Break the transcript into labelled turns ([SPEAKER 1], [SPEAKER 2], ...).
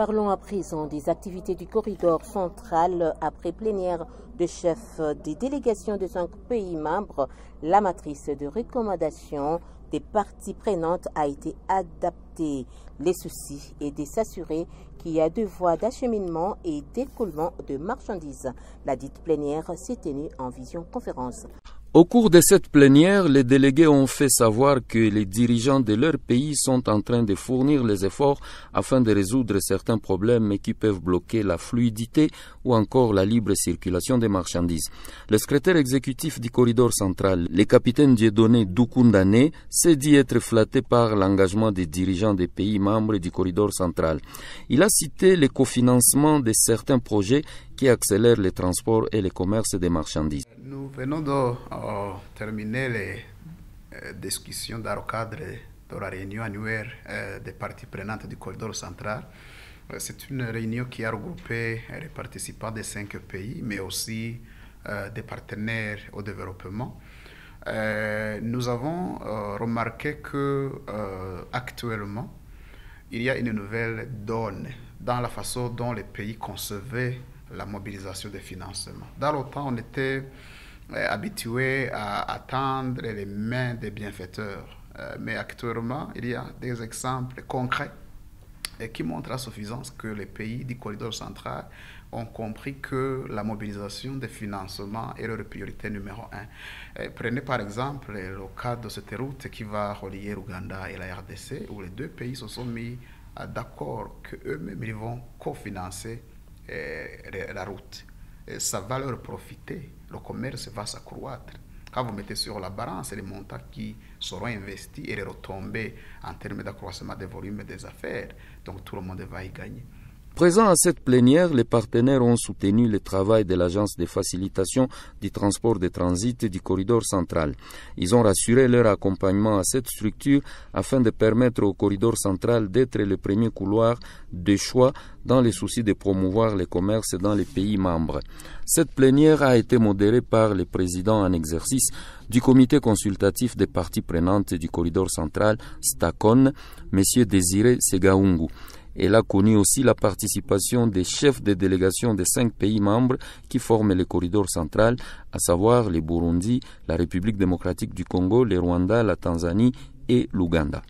[SPEAKER 1] Parlons à présent des activités du corridor central après plénière de chefs des délégations de 5 pays membres. La matrice de recommandation des parties prenantes a été adaptée. Les soucis est de s'assurer qu'il y a 2 voies d'acheminement et d'écoulement de marchandises. La dite plénière s'est tenue en visioconférence.
[SPEAKER 2] Au cours de cette plénière, les délégués ont fait savoir que les dirigeants de leur pays sont en train de fournir les efforts afin de résoudre certains problèmes qui peuvent bloquer la fluidité ou encore la libre circulation des marchandises. Le secrétaire exécutif du corridor central, le capitaine Dieudonné Doukoundane, s'est dit être flatté par l'engagement des dirigeants des pays membres du corridor central. Il a cité le cofinancement de certains projets qui accélèrent les transports et le commerce des marchandises.
[SPEAKER 3] Nous venons de terminer les discussions dans le cadre de la réunion annuelle des parties prenantes du corridor central. C'est une réunion qui a regroupé les participants des 5 pays, mais aussi des partenaires au développement. Nous avons remarqué que actuellement, il y a une nouvelle donne dans la façon dont les pays concevaient la mobilisation des financements. Dans le temps, on était habitué à attendre les mains des bienfaiteurs. Mais actuellement, il y a des exemples concrets qui montrent à suffisance que les pays du corridor central ont compris que la mobilisation des financements est leur priorité numéro 1. Prenez par exemple le cas de cette route qui va relier l'Ouganda et la RDC, où les 2 pays se sont mis d'accord qu'eux-mêmes ils vont cofinancer la route. Et ça va leur profiter, le commerce va s'accroître. Quand vous mettez sur la balance les montants qui seront investis et les retombées en termes d'accroissement des volumes des affaires, donc tout le monde va y gagner.
[SPEAKER 2] Présents à cette plénière, les partenaires ont soutenu le travail de l'Agence de facilitation du transport de transit du corridor central. Ils ont rassuré leur accompagnement à cette structure afin de permettre au corridor central d'être le premier couloir de choix dans le souci de promouvoir le commerce dans les pays membres. Cette plénière a été modérée par le président en exercice du comité consultatif des parties prenantes du corridor central, STACON, M. Désiré Segaungu. Elle a connu aussi la participation des chefs de délégation des 5 pays membres qui forment le corridor central, à savoir le Burundi, la République démocratique du Congo, le Rwanda, la Tanzanie et l'Ouganda.